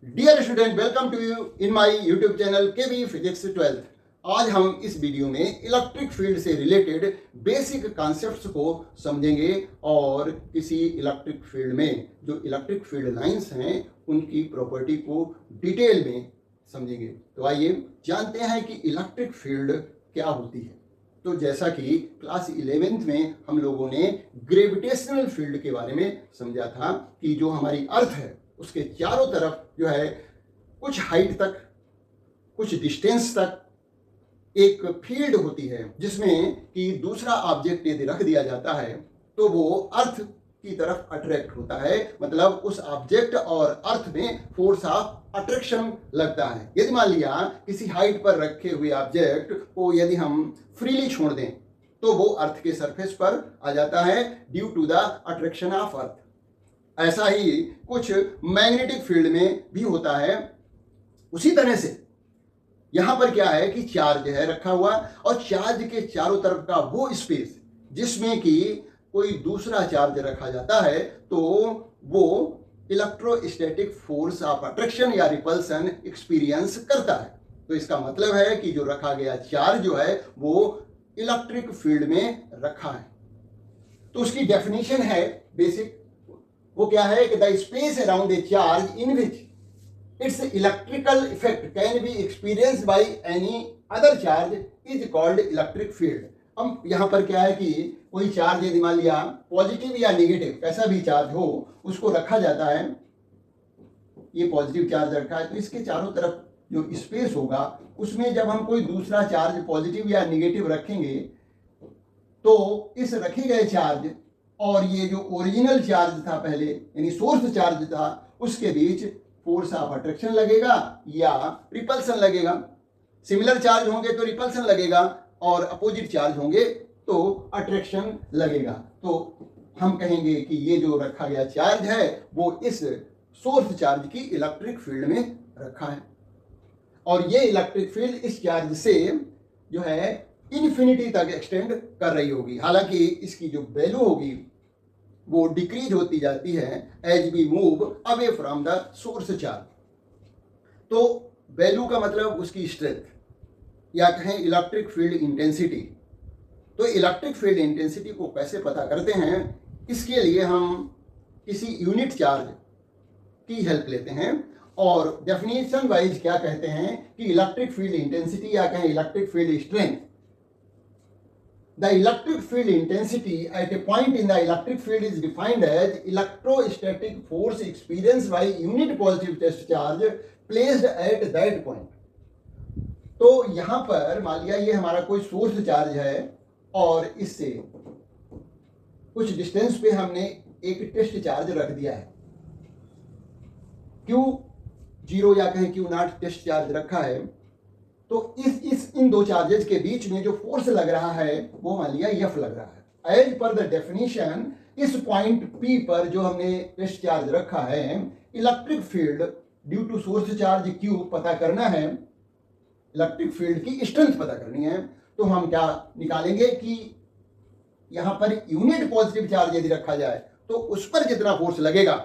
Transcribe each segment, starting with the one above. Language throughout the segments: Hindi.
Dear student, welcome to you in my YouTube channel KV physics 12th। आज हम इस वीडियो में इलेक्ट्रिक फील्ड से रिलेटेड बेसिक कॉन्सेप्ट्स को समझेंगे और किसी इलेक्ट्रिक फील्ड में जो इलेक्ट्रिक फील्ड लाइंस हैं उनकी प्रॉपर्टी को डिटेल में समझेंगे। तो आइए जानते हैं कि इलेक्ट्रिक फील्ड क्या होती है। तो जैसा कि क्लास 11th में हम लोगों ने ग्रेविटेशनल फील्ड के बारे में समझा था कि जो हमारी अर्थ है उसके चारों तरफ जो है कुछ हाइट तक, कुछ डिस्टेंस तक एक फील्ड होती है जिसमें कि दूसरा ऑब्जेक्ट यदि रख दिया जाता है तो वो अर्थ की तरफ अट्रैक्ट होता है, मतलब उस ऑब्जेक्ट और अर्थ में फोर्स ऑफ अट्रैक्शन लगता है। यदि मान लिया किसी हाइट पर रखे हुए ऑब्जेक्ट को यदि हम फ्रीली छोड़ दें तो वो अर्थ के सरफेस पर आ जाता है due to the attraction of earth. ऐसा ही कुछ मैग्नेटिक फील्ड में भी होता है। उसी तरह से यहां पर क्या है कि चार्ज है रखा हुआ और चार्ज के चारों तरफ का वो स्पेस जिसमें कि कोई दूसरा चार्ज रखा जाता है तो वो इलेक्ट्रोस्टैटिक फोर्स ऑफ अट्रैक्शन या रिपल्सन एक्सपीरियंस करता है। तो इसका मतलब है कि जो रखा गया चार्ज जो है वो इलेक्ट्रिक फील्ड में रखा है। तो उसकी डेफिनेशन है बेसिक, वो क्या है कि the space around a charge in which it's electrical effect can be experienced by any other charge is called electric field. हम यहाँ पर क्या है कि कोई चार्ज यदि मान लिया पॉजिटिव या नेगेटिव कैसा भी चार्ज हो उसको रखा जाता है। ये पॉजिटिव चार्ज रखा है तो इसके चारों तरफ जो स्पेस होगा उसमें जब हम कोई दूसरा चार्ज पॉजिटिव या नेगेटिव रखेंगे तो इस रखे गए चार्ज और ये जो ओरिजिनल चार्ज था पहले यानी सोर्स चार्ज था उसके बीच फोर्स ऑफ अट्रैक्शन लगेगा या रिपल्सन लगेगा। सिमिलर चार्ज होंगे तो रिपल्सन लगेगा और अपोजिट चार्ज होंगे तो अट्रैक्शन लगेगा। तो हम कहेंगे कि ये जो रखा गया चार्ज है वो इस सोर्स चार्ज की इलेक्ट्रिक फील्ड में रखा है और ये इलेक्ट्रिक फील्ड इस चार्ज से जो है इन्फिनिटी तक एक्सटेंड कर रही होगी। हालांकि इसकी जो वैल्यू होगी वो डिक्रीज होती जाती है as we move away from the source charge. तो वैल्यू का मतलब उसकी स्ट्रेंथ या कहें इलेक्ट्रिक फील्ड इंटेंसिटी। तो इलेक्ट्रिक फील्ड इंटेंसिटी को कैसे पता करते हैं, इसके लिए हम किसी यूनिट चार्ज की हेल्प लेते हैं और डेफिनेशन वाइज क्या कहते हैं कि इलेक्ट्रिक फील्ड इंटेंसिटी या कहें electric field strength, the electric field intensity at a point in the electric field is defined as electrostatic force experienced by unit positive test charge placed at that point। तो यहां पर मान लिया ये हमारा कोई सोर्स चार्ज है और इससे कुछ डिस्टेंस पे हमने एक टेस्ट चार्ज रख दिया है Q0 या कहें Q0 टेस्ट चार्ज रखा है। तो इन दो चार्जेस के बीच में जो फोर्स लग रहा है वो मान लिया F लग रहा है। एज पर द डेफिनेशन इस पॉइंट P पर जो हमने टेस्ट चार्ज रखा है electric field due to source charge Q पता करना है, इलेक्ट्रिक फील्ड की स्ट्रेंथ पता करनी है। तो हम क्या निकालेंगे कि यहां पर यूनिट पॉजिटिव चार्ज यदि रखा जाए तो उस पर जितना फोर्स लगेगा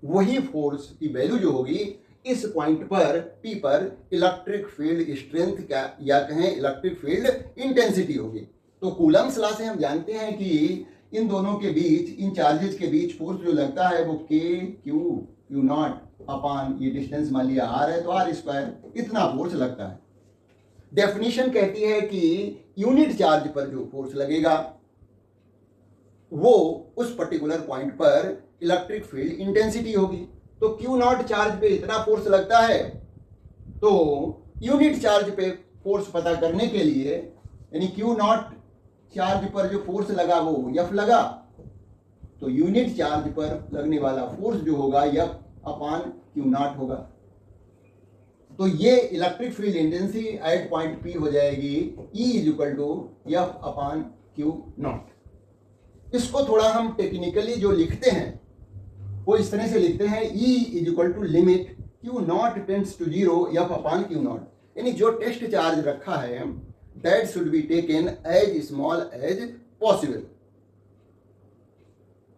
वही फोर्स की वैल्यू जो होगी इस पॉइंट पर P पर इलेक्ट्रिक फील्ड स्ट्रेंथ क्या या कहें इलेक्ट्रिक फील्ड इंटेंसिटी होगी। तो कूलम्स लॉ से हम जानते हैं कि इन दोनों के बीच, इन चार्जेस के बीच फोर्स जो लगता है वो Q0 अपॉन ये डिस्टेंस मान लिया R है तो R स्क्वायर इतना फोर्स लगता है। डेफिनेशन कहती है कि यूनिट चार्ज पर जो फोर्स लगेगा वो उस पर्टिकुलर पॉइंट पर इलेक्ट्रिक फील्ड इंटेंसिटी होगी। तो Q0 चार्ज पे इतना फोर्स लगता है तो यूनिट चार्ज पे फोर्स पता करने के लिए यानी Q0 चार्ज पर जो फोर्स लगा वो F लगा तो यूनिट चार्ज पर लगने वाला फोर्स जो होगा F अपॉन Q0 होगा। तो ये electric field intensity at point P हो जाएगी E equal to F upon Q0। इसको थोड़ा हम टेक्निकली जो लिखते हैं वो इस तरह से लिखते हैं E is equal to limit Q0 tends to 0 F upon Q0, यानी जो टेस्ट चार्ज रखा है that should be taken as small as possible.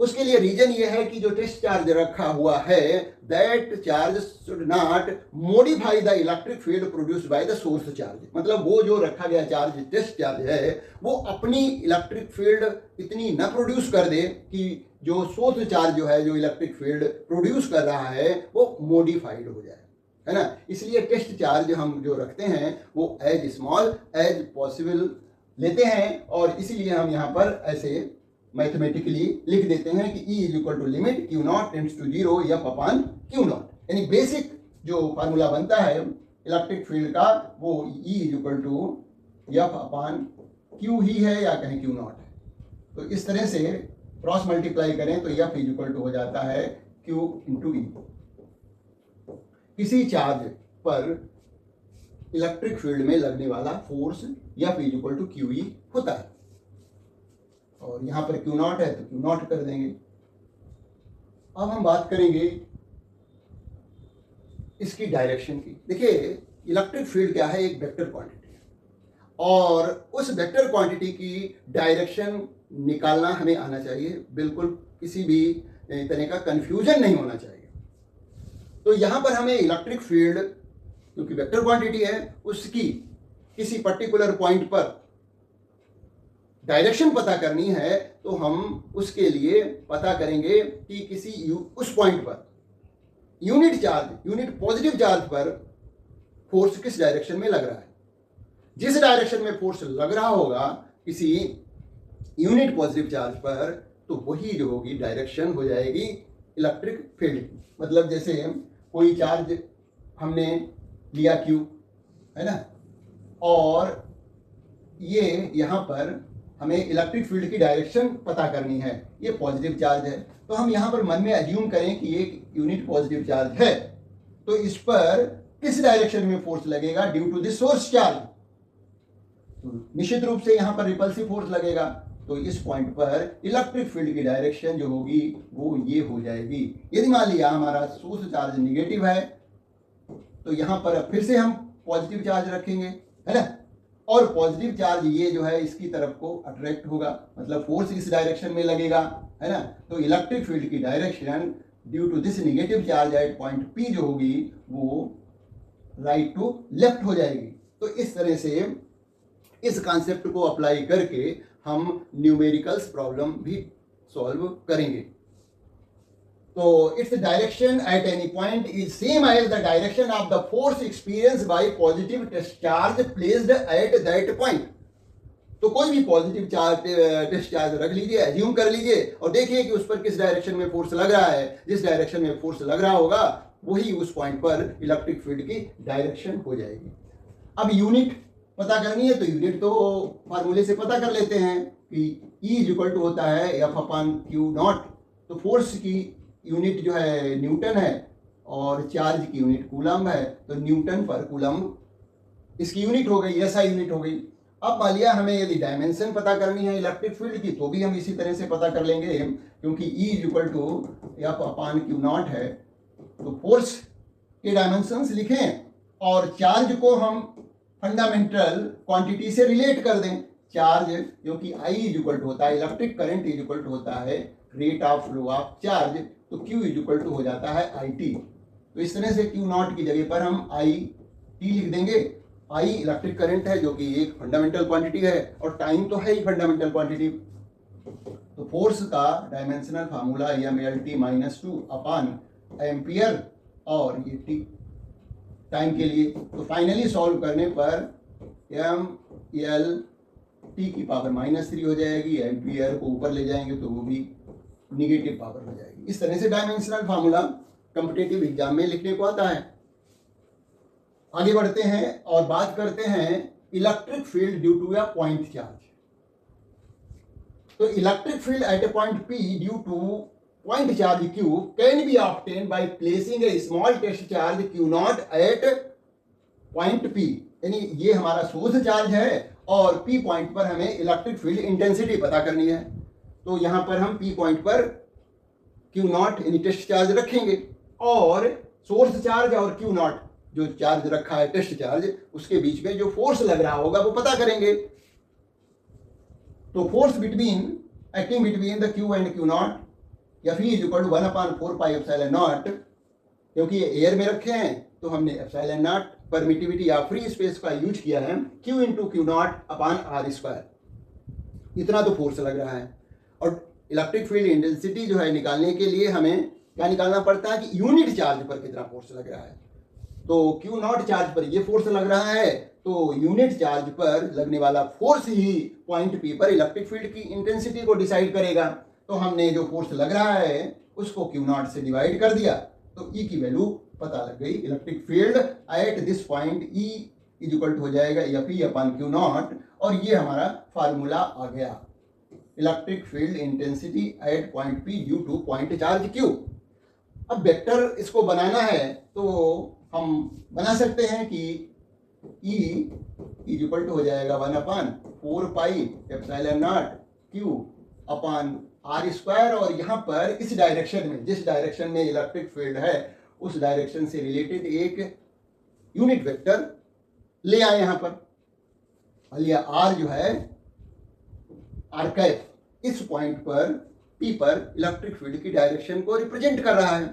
उसके लिए रीजन ये है कि जो टेस्ट चार्ज रखा हुआ है that charge should not modify the electric field produced by the source charge. मतलब वो जो रखा गया चार्ज टेस्ट चार्ज है वो अपनी इलेक्ट्रिक फील्ड इतनी न प्रोड्यूस कर दे कि जो सोर्स चार्ज जो है जो इलेक्ट्रिक फील्ड प्रोड्यूस कर रहा है वो मॉडिफाइड हो जाए, है ना। इसलिए टेस्ट चार्ज हम जो रखते हैं वो एज स्मॉल एज पॉसिबल लेते हैं और इसीलिए हम यहाँ पर ऐसे मैथमेटिकली लिख देते हैं कि E is equal to limit Q nought tends to 0 F upon Q nought. यानी बेसिक जो फार्मूला बनता है इलेक्ट्रिक फील्ड का वो E is equal to F upon Q ही है या कहीं Q नॉट है। तो इस तरह से क्रॉस मल्टीप्लाई करें तो F इज इक्वल टू हो जाता है Q इंटू E। किसी चार्ज पर इलेक्ट्रिक फील्ड में लगने वाला force F is equal to QE होता है और यहां पर Q नॉट है तो Q नॉट कर देंगे। अब हम बात करेंगे इसकी डायरेक्शन की। देखिए इलेक्ट्रिक फील्ड क्या है, एक वेक्टर क्वांटिटी है और उस वेक्टर क्वांटिटी की डायरेक्शन निकालना हमें आना चाहिए, बिल्कुल किसी भी तरह का कंफ्यूजन नहीं होना चाहिए। तो यहां पर हमें इलेक्ट्रिक फील्ड क्योंकि वेक्टर क्वांटिटी है उसकी किसी पर्टिकुलर पॉइंट पर डायरेक्शन पता करनी है तो हम उसके लिए पता करेंगे कि किसी उस point per unit charge, unit positive charge पर फोर्स किस डायरेक्शन में लग रहा है। जिस डायरेक्शन में फोर्स लग रहा होगा किसी यूनिट पॉजिटिव चार्ज पर तो वही जो होगी डायरेक्शन हो जाएगी इलेक्ट्रिक फील्ड की। मतलब जैसे कोई चार्ज हमने लिया Q, है ना, और ये यहाँ पर हमें इलेक्ट्रिक फील्ड की डायरेक्शन पता करनी है, ये पॉजिटिव चार्ज है। तो हम यहाँ पर मन में अज्यूम करें कि ये यूनिट पॉजिटिव चार्ज है तो इस पर किस डायरेक्शन में फोर्स लगेगा due to this source charge. तो निश्चित रूप से यहाँ पर रिपल्सिव फोर्स लगेगा तो इस पॉइंट पर इलेक्ट्रिक फील्ड की डायरेक्शन जो होगी वो ये हो जाएगी। यदि मान लिया हमारा सोर्स चार्ज निगेटिव है तो यहाँ पर फिर से हम पॉजिटिव चार्ज रखेंगे, है ना, और पॉजिटिव चार्ज ये जो है इसकी तरफ को अट्रैक्ट होगा, मतलब फोर्स इस डायरेक्शन में लगेगा, है ना। तो इलेक्ट्रिक फील्ड की direction due to this negative charge at point P जो होगी वो राइट टू लेफ्ट हो जाएगी। तो इस तरह से इस कॉन्सेप्ट को अप्लाई करके हम न्यूमेरिकल्स प्रॉब्लम भी सॉल्व करेंगे। तो its direction at any point is same as the direction of the force experience by positive test charge placed at that point. तो कोई भी पॉजिटिव चार्ज टेस्ट चार्ज रख लीजिए, एज्यूम कर लीजिए और देखिए कि उस पर किस डायरेक्शन में फोर्स लग रहा है। जिस डायरेक्शन में फोर्स लग रहा होगा वही उस पॉइंट पर इलेक्ट्रिक फील्ड की डायरेक्शन हो जाएगी। अब यूनिट पता करनी है तो यूनिट तो फार्मूले से पता कर लेते हैं कि E इज इक्वल टू होता है F अपॉन Q नॉट। तो फोर्स की यूनिट जो है न्यूटन है और चार्ज की यूनिट कूलम है तो न्यूटन पर कूलम इसकी यूनिट हो गई, SI यूनिट हो गई। अब मान लिया हमें यदि डायमेंशन पता करनी है इलेक्ट्रिक फील्ड की तो भी हम इसी तरह से पता कर लेंगे क्योंकि E is equal to F upon Q nought है। तो फोर्स के डायमेंशंस लिखें और चार्ज को हम फंडामेंटल क्वांटिटी से रिलेट कर दें। चार्ज जो कि I इज इक्वल टू होता है electric current is equal to होता है rate of flow of charge, तो Q इज इक्वल टू हो जाता है IT। तो इस तरह से Q नॉट की जगह पर हम IT लिख देंगे। I इलेक्ट्रिक करंट है जो कि एक फंडामेंटल क्वांटिटी है और टाइम तो है ही फंडामेंटल क्वांटिटी। तो फोर्स का dimensional formula mLT-2 upon ampere और ये T टाइम के लिए। तो फाइनली सॉल्व करने पर mLT की पावर -3 हो जाएगी, एम्पियर को ऊपर ले जाएंगे तो वो भी निगेटिव पावर हो जाएगी। इस तरह से डायमेंशनल फार्मूला कॉम्पिटिटिव एग्जाम में लिखने को आता है। आगे बढ़ते हैं और बात करते हैं electric field due to a point charge. तो electric field at a point P due to point charge Q can be obtain by placing a small test charge Q naught at point P। यानी ये हमारा सोर्स चार्ज है और P पॉइंट पर हमें इलेक्ट्रिक फील्ड इंटेंसिटी पता करनी है। तो यहां पर हम P पॉइंट पर Q नॉट यानी टेस्ट चार्ज रखेंगे और सोर्स चार्ज और Q नॉट जो चार्ज रखा है टेस्ट चार्ज उसके बीच में जो फोर्स लग रहा होगा वो पता करेंगे। तो force between acting between the Q and Q naught F E is equal to 1/4πε0, क्योंकि ये एयर में रखे हैं तो हमने एप्सिलॉन नॉट परमिटिविटी या फ्री स्पेस का यूज किया है, Q into Q naught upon are square, इतना तो फोर्स लग रहा है। और इलेक्ट्रिक फील्ड इंटेंसिटी जो है निकालने के लिए हमें क्या निकालना पड़ता है कि यूनिट चार्ज पर कितना फोर्स लग रहा है। तो क्यू नॉट चार्ज पर ये फोर्स लग रहा है, तो यूनिट चार्ज पर लगने वाला फोर्स ही पॉइंट पी पर इलेक्ट्रिक फील्ड की इंटेंसिटी को डिसाइड करेगा। तो हमने जो फोर्स लग रहा है उसको क्यू नॉट से डिवाइड कर दिया, तो ई की वैल्यू पता लग गई। Electric field at this point E is equal to हो जाएगा F E upon Q nought, और ये हमारा फार्मूला आ गया, electric field intensity at point P due to point charge Q. अब वेक्टर इसको बनाना है तो हम बना सकते हैं कि E इज इक्वल टू हो जाएगा 1/4πε0 Q अपॉन आर स्क्वायर, और यहाँ पर इस डायरेक्शन में, जिस डायरेक्शन में इलेक्ट्रिक फील्ड है उस डायरेक्शन से रिलेटेड एक यूनिट वेक्टर ले आए यहाँ पर। लिया आर जो है आर कैप, इस पॉइंट पर पी पर इलेक्ट्रिक फील्ड की डायरेक्शन को रिप्रेजेंट कर रहा है।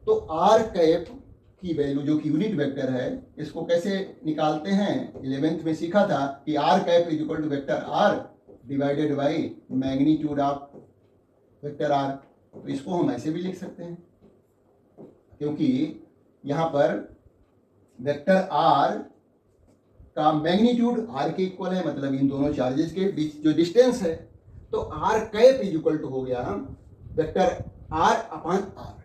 तो आर कैप की वैल्यू जो कि यूनिट वेक्टर है, इसको कैसे निकालते हैं 11th में सीखा था कि r cap is equal to vector r divided by magnitude of vector r. तो इसको हम ऐसे भी लिख सकते हैं, क्योंकि यहाँ पर वेक्टर आर का मैग्नीट्यूड आर के इक्वल है, मतलब इन दोनों चार्जेस के बीच जो डिस्टेंस है। तो r cap is equal to हो गया वेक्टर आर अपॉन आर।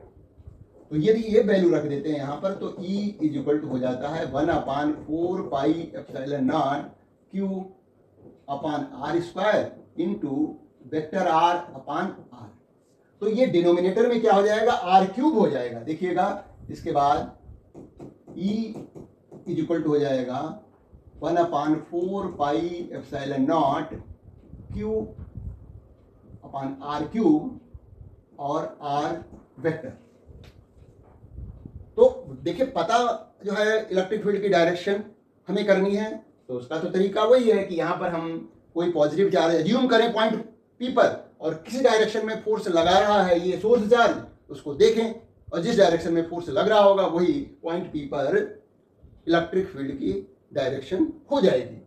तो यदि ये वैल्यू रख देते हैं यहाँ पर, तो E इज इक्वल टू हो जाता है 1/4πε0 Q upon are square into vector r upon r. तो ये डिनोमिनेटर में क्या हो जाएगा, आर क्यूब हो जाएगा। देखिएगा इसके बाद E इज इक्वल टू हो जाएगा 1/4πε0 Q अपॉन आर क्यूब और आर वेक्टर। तो देखिए, पता जो है इलेक्ट्रिक फील्ड की डायरेक्शन हमें करनी है, तो उसका तो तरीका वही है कि यहाँ पर हम कोई पॉजिटिव चार्ज एज्यूम करें पॉइंट पी पर, और किसी डायरेक्शन में फोर्स लगा रहा है ये सोर्स चार्ज, उसको देखें, और जिस डायरेक्शन में फोर्स लग रहा होगा वही पॉइंट पी पर इलेक्ट्रिक फील्ड की डायरेक्शन हो जाएगी।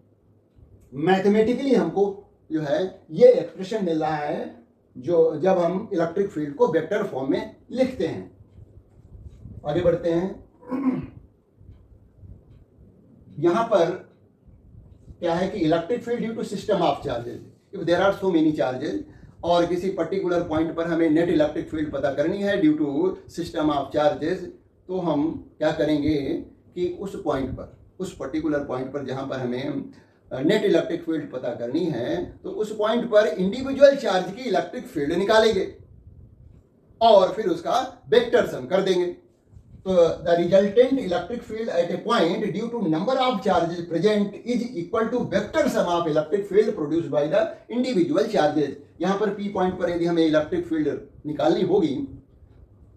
मैथमेटिकली हमको जो है ये एक्सप्रेशन मिल रहा है जो जब हम इलेक्ट्रिक फील्ड को वेक्टर फॉर्म में लिखते हैं। आगे बढ़ते हैं। यहां पर क्या है कि electric field due to system of charges, if there are so many charges, और किसी पर्टिकुलर पॉइंट पर हमें नेट इलेक्ट्रिक फील्ड पता करनी है due to system of charges, तो हम क्या करेंगे कि उस पॉइंट पर, उस पर्टिकुलर पॉइंट पर जहां पर हमें नेट इलेक्ट्रिक फील्ड पता करनी है, तो उस पॉइंट पर इंडिविजुअल चार्ज की इलेक्ट्रिक फील्ड निकालेंगे और फिर उसका वेक्टर सम कर देंगे। तो the resultant electric field at a point due to number of charges present is equal to vector sum of electric field produced by the individual charges. यहाँ पर पी पॉइंट पर यदि हमें इलेक्ट्रिक फील्ड निकालनी होगी,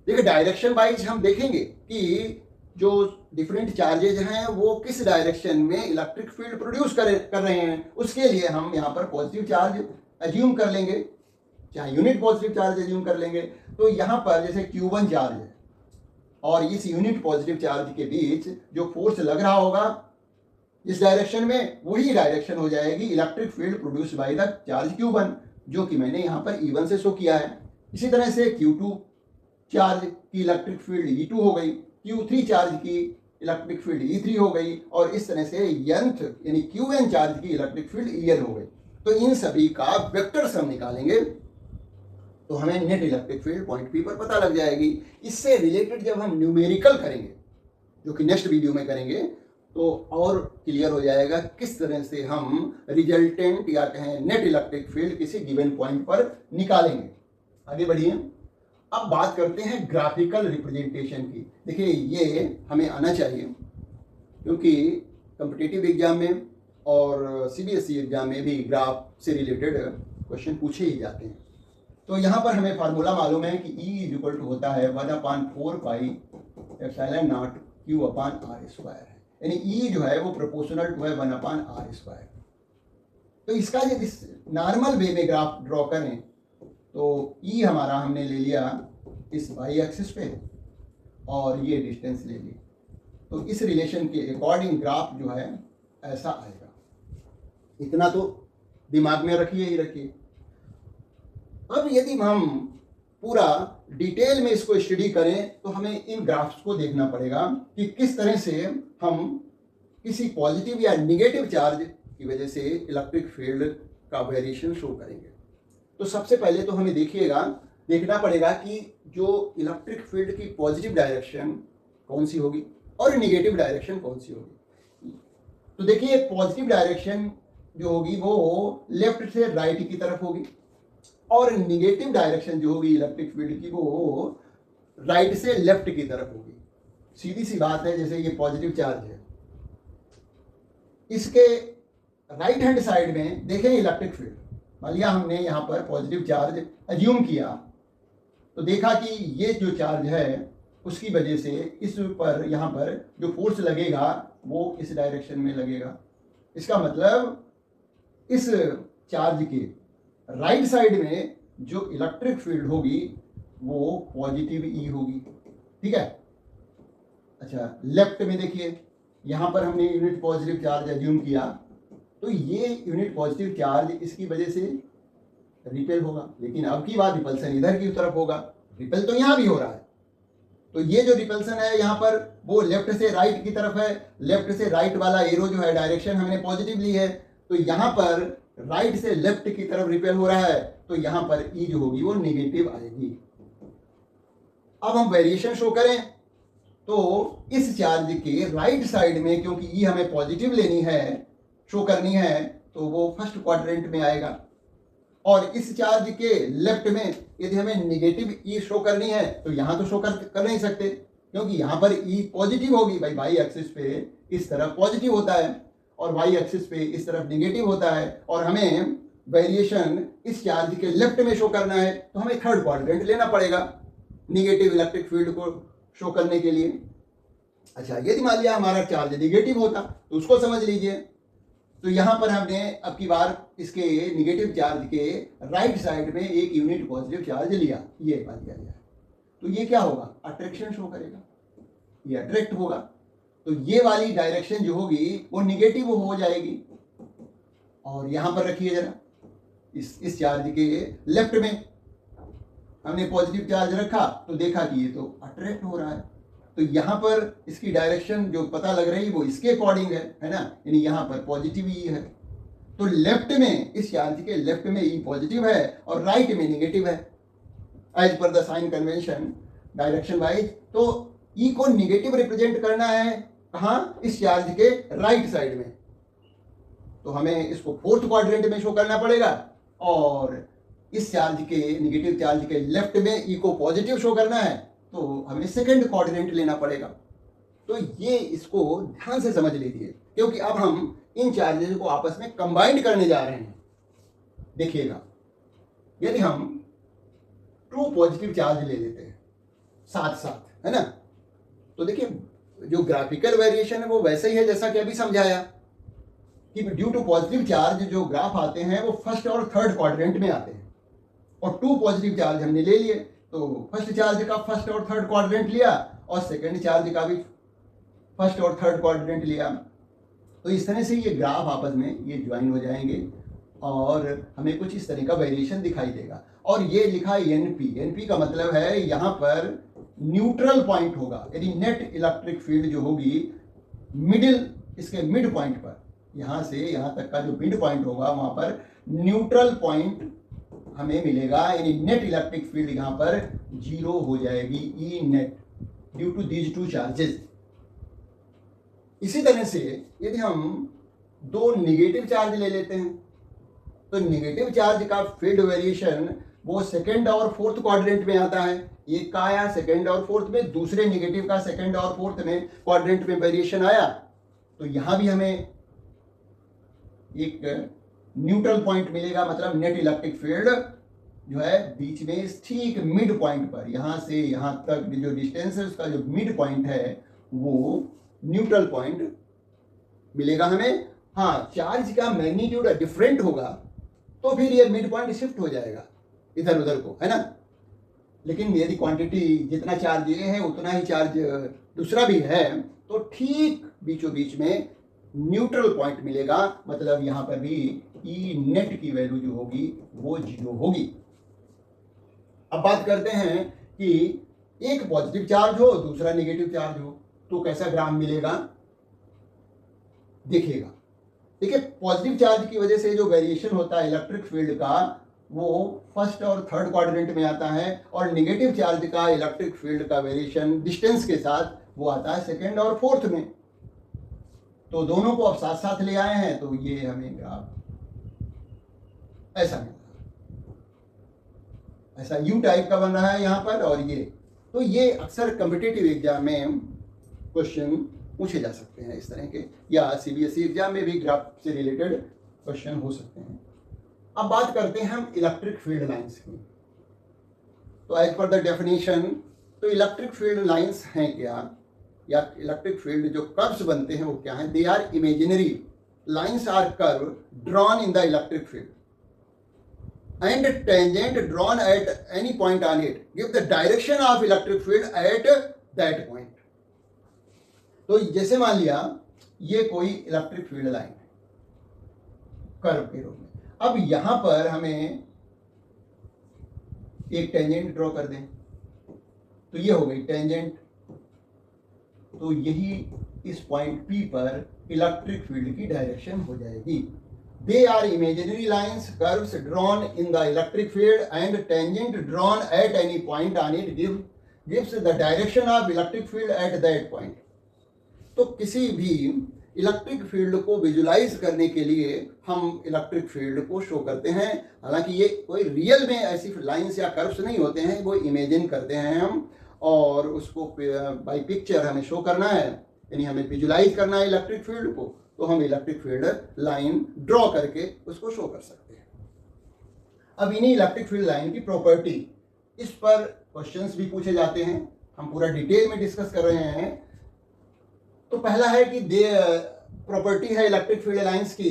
देखिए डायरेक्शन वाइज हम देखेंगे कि जो डिफरेंट चार्जेज हैं वो किस डायरेक्शन में इलेक्ट्रिक फील्ड प्रोड्यूस कर रहे हैं, उसके लिए हम यहाँ पर पॉजिटिव चार्ज एज्यूम कर लेंगे, चाहे यूनिट पॉजिटिव चार्ज एज्यूम कर लेंगे। तो यहाँ पर जैसे Q1 चार्ज है और इस यूनिट पॉजिटिव चार्ज के बीच जो फोर्स लग रहा होगा इस डायरेक्शन में, वही डायरेक्शन हो जाएगी electric field produce by the charge Q1, जो कि मैंने यहाँ पर E1 से शो किया है। इसी तरह से Q2 चार्ज की इलेक्ट्रिक फील्ड E2 हो गई, Q3 चार्ज की इलेक्ट्रिक फील्ड E3 हो गई, और इस तरह से nth यानी Qn चार्ज की इलेक्ट्रिक फील्ड En हो गई। तो इन सभी का वेक्टर सम निकालेंगे तो हमें net electric field point P पर पता लग जाएगी। इससे रिलेटेड जब हम न्यूमेरिकल करेंगे, जो कि नेक्स्ट वीडियो में करेंगे, तो और क्लियर हो जाएगा किस तरह से हम रिजल्टेंट या कहें नेट इलेक्ट्रिक फील्ड किसी गिवन पॉइंट पर निकालेंगे। आगे बढ़िए, अब बात करते हैं ग्राफिकल रिप्रेजेंटेशन की। देखिए ये हमें आना चाहिए, क्योंकि कॉम्पिटिटिव एग्जाम में और CBSE एग्जाम में भी ग्राफ से रिलेटेड क्वेश्चन पूछे ही जाते हैं। तो यहाँ पर हमें फार्मूला मालूम है कि E इज इक्वल टू होता है 1/4πε0 Q अपॉन आर स्क्वायर है, यानी E जो है वो प्रोपोर्शनल टू है 1/r स्क्वायर। तो इसका यदि नॉर्मल वे में ग्राफ ड्रॉ करें तो ई हमारा हमने ले लिया इस वाई एक्सिस पे और ये डिस्टेंस ले ली, तो इस रिलेशन के अकॉर्डिंग ग्राफ जो है ऐसा आएगा। इतना तो दिमाग में रखिए ही रखिए। अब यदि हम पूरा डिटेल में इसको स्टडी करें तो हमें इन ग्राफ्स को देखना पड़ेगा कि किस तरह से हम किसी पॉजिटिव या निगेटिव चार्ज की वजह से इलेक्ट्रिक फील्ड का वेरिएशन शो करेंगे। तो सबसे पहले तो हमें देखना पड़ेगा कि जो इलेक्ट्रिक फील्ड की पॉजिटिव डायरेक्शन कौन सी होगी और निगेटिव डायरेक्शन कौन सी होगी। तो देखिए पॉजिटिव डायरेक्शन जो होगी वो लेफ्ट से राइट की तरफ होगी और निगेटिव डायरेक्शन जो होगी इलेक्ट्रिक फील्ड की वो राइट से लेफ्ट की तरफ होगी। सीधी सी बात है, जैसे ये पॉजिटिव चार्ज है, इसके राइट हैंड साइड में देखें इलेक्ट्रिक फील्ड, मान लिया हमने यहाँ पर पॉजिटिव चार्ज अज्यूम किया तो देखा कि ये जो चार्ज है उसकी वजह से इस पर यहाँ पर जो फोर्स लगेगा वो इस डायरेक्शन में लगेगा। इसका मतलब इस चार्ज के राइट साइड में जो इलेक्ट्रिक फील्ड होगी वो पॉजिटिव ई होगी, ठीक है। अच्छा, लेफ्ट में देखिए यहाँ पर हमने यूनिट पॉजिटिव चार्ज अज्यूम किया तो ये यूनिट पॉजिटिव चार्ज इसकी वजह से रिपेल होगा, लेकिन अब की बात रिपल्सन इधर की तरफ होगा। रिपेल तो यहाँ भी हो रहा है, तो ये जो रिपल्सन है यहाँ पर वो लेफ्ट से राइट की तरफ है। लेफ्ट से राइट वाला एरो जो है डायरेक्शन हमने पॉजिटिव ली है, तो यहाँ पर राइट से लेफ्ट की तरफ रिपेल हो रहा है, तो यहाँ पर ई जो होगी वो निगेटिव आएगी। अब हम वेरिएशन शो करें तो इस चार्ज के राइट साइड में, क्योंकि ई हमें पॉजिटिव लेनी है, शो करनी है, तो वो फर्स्ट क्वाड्रेंट में आएगा। और इस चार्ज के लेफ्ट में यदि हमें निगेटिव ई शो करनी है तो यहाँ तो शो कर नहीं सकते, क्योंकि यहाँ पर ई पॉजिटिव होगी। भाई वाई एक्सिस पे इस तरफ पॉजिटिव होता है और वाई एक्सिस पे इस तरफ निगेटिव होता है, और हमें वेरिएशन इस चार्ज के लेफ्ट में शो करना है तो हमें थर्ड क्वाड्रेंट लेना पड़ेगा निगेटिव इलेक्ट्रिक फील्ड को शो करने के लिए। अच्छा, यदि मान लिया हमारा चार्ज निगेटिव होता तो उसको समझ लीजिए। तो यहाँ पर हमने अब की बार इसके निगेटिव चार्ज के राइट साइड में एक यूनिट पॉजिटिव चार्ज लिया, ये मान लिया गया, तो ये क्या होगा, अट्रैक्शन शो करेगा, ये अट्रैक्ट होगा। तो ये वाली डायरेक्शन जो होगी वो निगेटिव हो जाएगी। और यहाँ पर रखिए जरा, इस चार्ज के लेफ्ट में हमने पॉजिटिव चार्ज रखा तो देखा कि ये तो अट्रैक्ट हो रहा है, तो यहाँ पर इसकी डायरेक्शन जो पता लग रही है वो इसके अकॉर्डिंग है ना, यानी यहाँ पर पॉजिटिव ई है। तो लेफ्ट में, इस चार्ज के लेफ्ट में ई पॉजिटिव है और राइट में निगेटिव है as per the sign convention direction wise. तो ई को निगेटिव रिप्रेजेंट करना है कहाँ, इस चार्ज के राइट साइड में, तो हमें इसको फोर्थ क्वाड्रेंट में शो करना पड़ेगा। और इस चार्ज के निगेटिव चार्ज के लेफ्ट में ई को पॉजिटिव शो करना है तो हमें सेकंड क्वाड्रेंट लेना पड़ेगा। तो ये इसको ध्यान से समझ लीजिए, क्योंकि अब हम इन चार्जेस को आपस में कंबाइंड करने जा रहे हैं। देखिएगा, यदि हम ट्रू पॉजिटिव चार्ज ले लेते हैं साथ साथ, है ना, तो देखिए जो ग्राफिकल वेरिएशन है वो वैसे ही है जैसा कि अभी समझाया कि ड्यू टू पॉजिटिव चार्ज जो ग्राफ आते हैं वो फर्स्ट और थर्ड क्वाड्रेंट में आते हैं। और टू पॉजिटिव चार्ज हमने ले लिए तो फर्स्ट चार्ज का फर्स्ट और थर्ड क्वाड्रेंट लिया और सेकंड चार्ज का भी फर्स्ट और थर्ड क्वाड्रेंट लिया। तो इस तरह से ये ग्राफ आपस में ये ज्वाइन हो जाएंगे और हमें कुछ इस तरह का वेरिएशन दिखाई देगा। और ये लिखा एनपी, एनपी का मतलब है यहाँ पर न्यूट्रल पॉइंट होगा, यानी नेट इलेक्ट्रिक फील्ड जो होगी मिडिल, इसके मिड पॉइंट पर, यहाँ से यहाँ तक का जो मिड पॉइंट होगा वहाँ पर न्यूट्रल पॉइंट हमें मिलेगा, यानी नेट इलेक्ट्रिक फील्ड यहाँ पर जीरो हो जाएगी, E net due to these two charges. इसी तरह से यदि हम दो निगेटिव चार्ज ले लेते हैं तो निगेटिव चार्ज का फील्ड वेरिएशन वो सेकंड और फोर्थ क्वाड्रेंट में आता है। एक का आया सेकंड और फोर्थ में, दूसरे निगेटिव का सेकंड और फोर्थ में क्वाड्रेंट में वेरिएशन आया, तो यहाँ भी हमें एक न्यूट्रल पॉइंट मिलेगा, मतलब नेट इलेक्ट्रिक फील्ड जो है बीच में ठीक मिड पॉइंट पर, यहाँ से यहाँ तक जो डिस्टेंस है उसका जो मिड पॉइंट है वो न्यूट्रल पॉइंट मिलेगा हमें। हाँ, चार्ज का मैग्नीट्यूड डिफरेंट होगा तो फिर ये मिड पॉइंट शिफ्ट हो जाएगा, इधर उधर को, है ना। लेकिन यदि क्वांटिटी जितना चार्ज ये है उतना ही चार्ज दूसरा भी है, तो ठीक बीचों बीच में न्यूट्रल पॉइंट मिलेगा, मतलब यहाँ पर भी ई नेट की वैल्यू जो होगी वो 0 होगी। अब बात करते हैं कि एक पॉजिटिव चार्ज हो दूसरा नेगेटिव चार्ज हो, तो कैसा ग्राफ मिलेगा, देखिएगा। देखिए, पॉजिटिव चार्ज की वजह से जो वेरिएशन होता है इलेक्ट्रिक फील्ड का वो फर्स्ट और थर्ड क्वाड्रेंट में आता है, और नेगेटिव चार्ज का इलेक्ट्रिक फील्ड का वेरिएशन डिस्टेंस के साथ वो आता है सेकंड और फोर्थ में। तो दोनों को अब साथ साथ ले आए हैं, तो ये हमें ग्राफ ऐसा मिला, ऐसा यू टाइप का बन रहा है यहाँ पर। और ये तो ये अक्सर कॉम्पिटिटिव एग्जाम में क्वेश्चन पूछे जा सकते हैं इस तरह के, या सीबीएसई एग्जाम में भी ग्राफ से रिलेटेड क्वेश्चन हो सकते हैं। अब बात करते हैं हम इलेक्ट्रिक फील्ड लाइंस की। तो एज पर द डेफिनेशन, तो इलेक्ट्रिक फील्ड लाइंस हैं क्या, या इलेक्ट्रिक फील्ड जो कर्व्स बनते हैं वो क्या हैं? They are imaginary lines or curve drawn in the electric field and tangent drawn at any point on it give the direction of electric field at that point. तो जैसे मान लिया ये कोई इलेक्ट्रिक फील्ड लाइन है कर्व के रूप में, अब यहां पर हमें एक टेंजेंट ड्रॉ कर दें, तो ये हो गई टेंजेंट। तो यही इस पॉइंट P पर इलेक्ट्रिक फील्ड की डायरेक्शन हो जाएगी। They are imaginary lines curves drawn in the electric field and tangent drawn at any point on it gives the direction of electric field at that point. तो किसी भी इलेक्ट्रिक फील्ड को विजुलाइज करने के लिए हम इलेक्ट्रिक फील्ड को शो करते हैं। हालांकि ये कोई रियल में ऐसी लाइंस या कर्व्स नहीं होते हैं, वो इमेजिन करते हैं हम, और उसको बाय पिक्चर हमें शो करना है, यानी हमें विजुलाइज करना है इलेक्ट्रिक फील्ड को, तो हम इलेक्ट्रिक फील्ड लाइन ड्रॉ करके उसको शो कर सकते हैं। अब इन्हीं इलेक्ट्रिक फील्ड लाइन की प्रॉपर्टी, इस पर क्वेश्चंस भी पूछे जाते हैं, हम पूरा डिटेल में डिस्कस कर रहे हैं। तो पहला है कि दे प्रॉपर्टी है इलेक्ट्रिक फील्ड लाइंस की,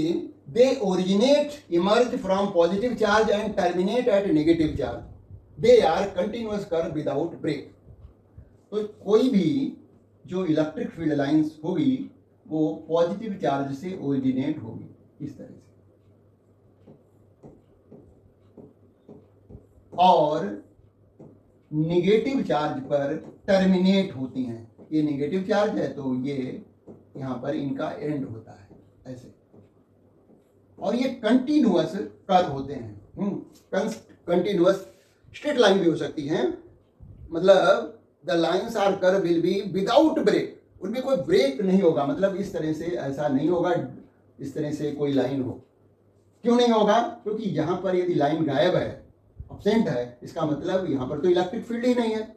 they originate emerge from positive charge and terminate at negative charge, they are continuous curve without break. तो कोई भी जो इलेक्ट्रिक फील्ड लाइंस होगी वो पॉजिटिव चार्ज से ओरिजिनेट होगी इस तरह से, और नेगेटिव चार्ज पर टर्मिनेट होती हैं। ये नेगेटिव चार्ज है तो ये यहाँ पर इनका एंड होता है ऐसे, और ये कंटिन्यूअस कर्व होते हैं। कंटिन्यूअस स्ट्रेट लाइन भी हो सकती हैं, मतलब the lines or curve will be without break, उनमें कोई ब्रेक नहीं होगा, मतलब इस तरह से ऐसा नहीं होगा इस तरह से कोई लाइन हो। क्यों नहीं होगा? क्योंकि यहाँ पर यदि लाइन गायब है, एब्सेंट है, इसका मतलब यहाँ पर तो इलेक्ट्रिक फील्ड ही नहीं है।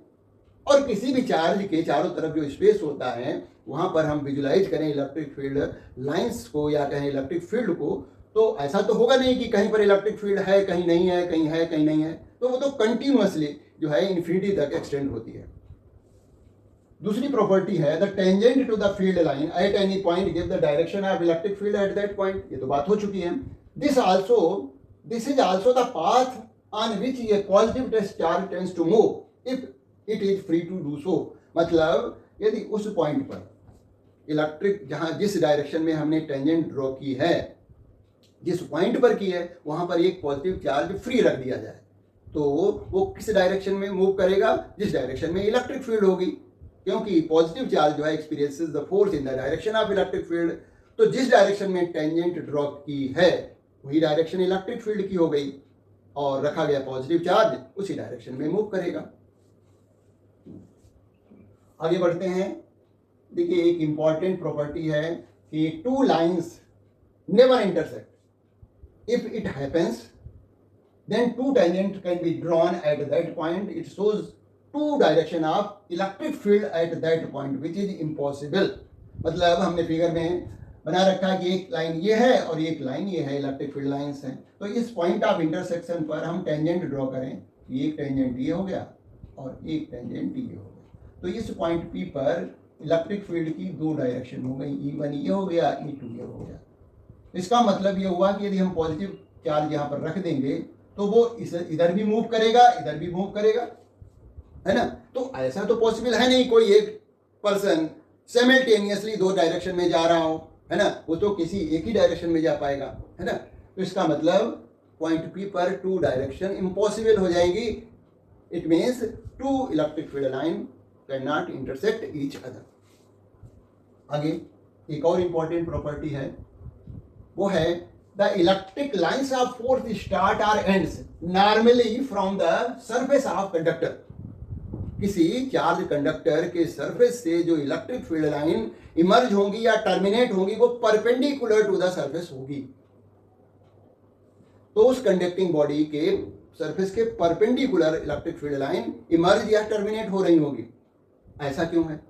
और किसी भी चार्ज के चारों तरफ जो स्पेस होता है वहां पर हम विजुलाइज करें इलेक्ट्रिक फील्ड लाइंस को या कहें इलेक्ट्रिक फील्ड को, तो ऐसा तो होगा नहीं कि कहीं पर इलेक्ट्रिक फील्ड है कहीं नहीं है, कहीं है कहीं नहीं है, तो वो तो कंटिन्यूअसली जो है इन्फिनिटी तक एक्सटेंड होती है। दूसरी प्रॉपर्टी है the tangent to the field line at any point give the direction of electric field at that point. ये तो बात हो चुकी है। This is also the path on which a positive charge tends to move if it is free to do so. मतलब यदि उस पॉइंट पर इलेक्ट्रिक जहां जिस डायरेक्शन में हमने टेंजेंट ड्रॉ की है, जिस पॉइंट पर की है, वहां पर एक पॉजिटिव चार्ज फ्री रख दिया जाए, तो वो किस डायरेक्शन में मूव करेगा? जिस डायरेक्शन में इलेक्ट्रिक फील्ड होगी, क्योंकि पॉजिटिव चार्ज जो है experiences the force in the direction of electric field. तो जिस डायरेक्शन में टेंजेंट ड्रॉ की है वही डायरेक्शन इलेक्ट्रिक फील्ड की हो गई, और रखा गया पॉजिटिव चार्ज उसी डायरेक्शन में मूव करेगा। आगे बढ़ते हैं। देखिए, एक इंपॉर्टेंट प्रॉपर्टी है कि two lines never intersect. If it happens then two tangent can be drawn at that point. It shows two direction of electric field at that point, which is impossible. मतलब हमने फिगर में बना रखा है कि एक लाइन ये है और एक लाइन ये है, इलेक्ट्रिक फील्ड लाइंस हैं। तो इस पॉइंट ऑफ इंटरसेक्शन पर हम टेंजेंट ड्रॉ करें, एक टेंजेंट ये हो गया और एक टेंजेंट ये हो गया। तो इस पॉइंट P पर इलेक्ट्रिक फील्ड की दो डायरेक्शन हो गई, E1 ये हो गया, E2 ये हो गया। इसका मतलब ये हुआ कि यदि हम पॉजिटिव चार्ज यहाँ पर रख देंगे तो वो इधर भी मूव करेगा, इधर भी मूव करेगा, है ना। तो ऐसा तो पॉसिबल है नहीं कोई एक पर्सन साइमल्टेनियसली दो डायरेक्शन में जा रहा हो, है ना। वो तो किसी एक ही डायरेक्शन में जा पाएगा, है ना। तो इसका मतलब पॉइंट P पर टू डायरेक्शन इम्पॉसिबल हो जाएगी। It means two electric field line can not intersect each other. आगे एक और इंपॉर्टेंट प्रॉपर्टी है, वो है the electric lines of force start or ends normally from the surface of conductor. किसी चार्ज कंडक्टर के सरफेस से जो इलेक्ट्रिक फील्ड लाइन इमर्ज होंगी या टर्मिनेट होंगी वो परपेंडिकुलर टू द सरफेस होगी। तो उस कंडक्टिंग बॉडी के सरफेस के perpendicular electric field line emerge या टर्मिनेट हो रही होगी। ऐसा क्यों है?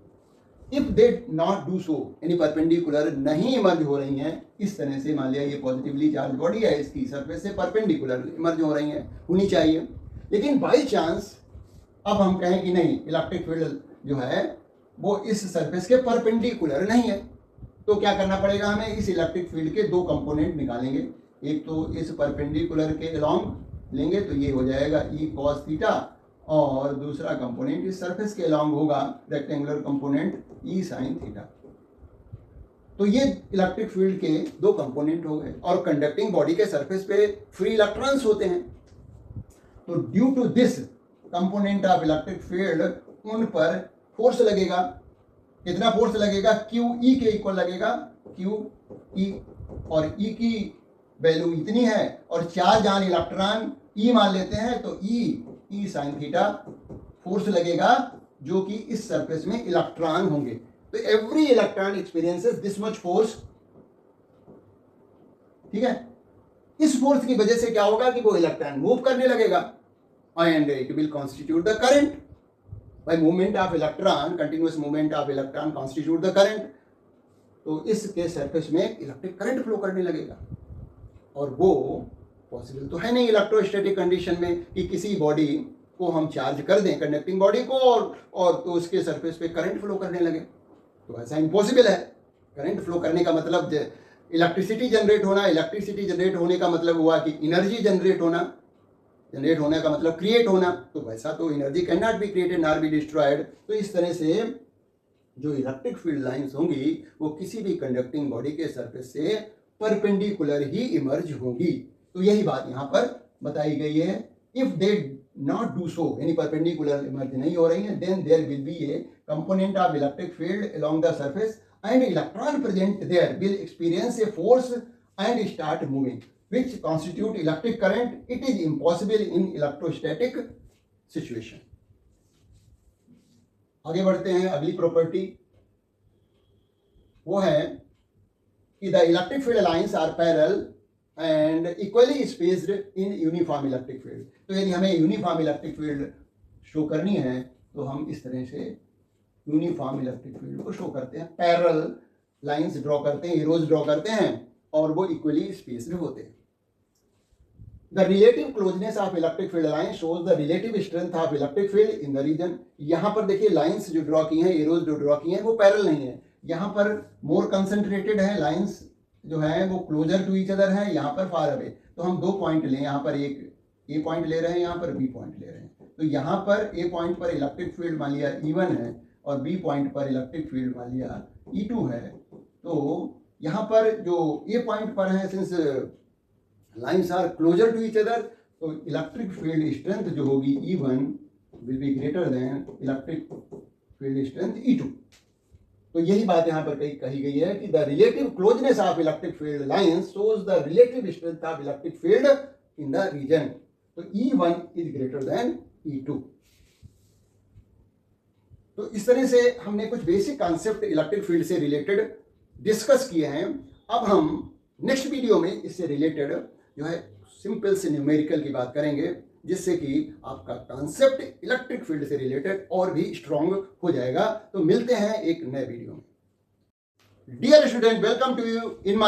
If they not do so, यानी परपेंडिकुलर नहीं इमर्ज हो रही हैं, इस तरह से मान लिया ये पॉजिटिवली चार्ज बॉडी है, इसकी सरफेस से परपेंडिकुलर इमर्ज हो रही हैं, होनी चाहिए। लेकिन बाई चांस अब हम कहें कि नहीं, इलेक्ट्रिक फील्ड जो है वो इस सरफेस के परपेंडिकुलर नहीं है, तो क्या करना पड़ेगा हमें? इस इलेक्ट्रिक फील्ड के दो कंपोनेंट निकालेंगे। एक तो इस परपेंडिकुलर के अलोंग लेंगे तो ये हो जाएगा E cos थीटा, और दूसरा कंपोनेंट इस सरफेस के अलोंग होगा rectangular component E sin theta. तो ये इलेक्ट्रिक फील्ड के दो कंपोनेंट हो गए, और कंडक्टिंग बॉडी के सरफेस पे फ्री इलेक्ट्रॉन्स होते हैं। तो due to this component of electric field उन पर फोर्स लगेगा। कितना फोर्स लगेगा? QE के इक्वल लगेगा, QE, और E की वैल्यू इतनी है, और चार्ज ऑन इलेक्ट्रॉन E मान लेते हैं, तो E sin थीटा फोर्स लगेगा जो कि इस सरफेस में इलेक्ट्रॉन होंगे। तो every electron experiences this much force, ठीक है। इस फोर्स की वजह से क्या होगा कि वो इलेक्ट्रॉन मूव करने लगेगा, and it will constitute the current. By movement of electron, continuous movement of electron constitute the current. तो इसके सरफेस में इलेक्ट्रिक करंट फ्लो करने लगेगा, और वो पॉसिबल तो है नहीं इलेक्ट्रोस्टैटिक कंडीशन में कि किसी बॉडी को हम चार्ज कर दें, कंडक्टिंग बॉडी को, और तो उसके सरफेस पे करंट फ्लो करने लगे। तो ऐसा इम्पॉसिबल है। करंट फ्लो करने का मतलब इलेक्ट्रिसिटी जनरेट होना, इलेक्ट्रिसिटी जनरेट होने का मतलब हुआ कि एनर्जी जनरेट होना, जनरेट होने का मतलब क्रिएट होना। तो वैसा तो energy can not be created nor be destroyed. तो इस तरह से जो इलेक्ट्रिक फील्ड लाइंस होंगी वो किसी भी कंडक्टिंग बॉडी के सरफेस से परपेंडिकुलर ही इमर्ज होंगी। तो यही बात यहाँ पर बताई गई है। If they not do so, यानी परपेंडिकुलर इमर्ज नहीं हो रही है, then there will be a component of electric field along the surface and electron present there will experience a force and start moving which constitute electric current. It is impossible in electrostatic situation. आगे बढ़ते हैं। अगली प्रॉपर्टी वो है कि the electric field lines are parallel and equally spaced in uniform electric field. तो यदि हमें यूनिफॉर्म इलेक्ट्रिक फील्ड शो करनी है तो हम इस तरह से यूनिफॉर्म इलेक्ट्रिक फील्ड को शो करते हैं, पैरेलल लाइंस ड्रॉ करते हैं, एरोज ड्रॉ करते हैं, और वो इक्वली स्पेस्ड होते हैं। The relative closeness of electric field line shows the relative strength of electric field in the region. यहाँ पर देखिए लाइंस जो ड्रॉ की हैं, एरोज जो ड्रॉ की हैं, वो पैरेलल नहीं है। यहाँ पर मोर कंसंट्रेटेड है, लाइंस जो है वो क्लोजर टू ईच अदर है, यहाँ पर फार अवे। तो हम दो पॉइंट लें, यहाँ पर एक ए पॉइंट ले रहे हैं, यहाँ पर बी पॉइंट ले रहे हैं। तो यहाँ पर ए पॉइंट पर इलेक्ट्रिक फील्ड मान लिया E1 है, और बी पॉइंट पर इलेक्ट्रिक फील्ड मान लिया E2 है। तो यहाँ पर जो ए पॉइंट पर है, since lines are closer to each other, तो इलेक्ट्रिक फील्ड स्ट्रेंथ जो होगी E1 will be greater than electric field strength E2। तो यही बात यहाँ पर कही गई है कि the relative closeness of electric field lines shows the relative strength of electric field in the region. तो E1 is greater than E2। तो इस तरह से हमने कुछ बेसिक कॉन्सेप्ट इलेक्ट्रिक फील्ड से रिलेटेड डिस्कस किए हैं। अब हम नेक्स्ट वीडियो में इससे रिलेटेड जो है सिंपल से न्यूमेरिकल की बात करेंगे, जिससे कि आपका कॉन्सेप्ट इलेक्ट्रिक फील्ड से रिलेटेड और भी स्ट्रॉन्ग हो जाएगा। तो मिलते हैं एक नए वीडियो में। Dear student, welcome to you in my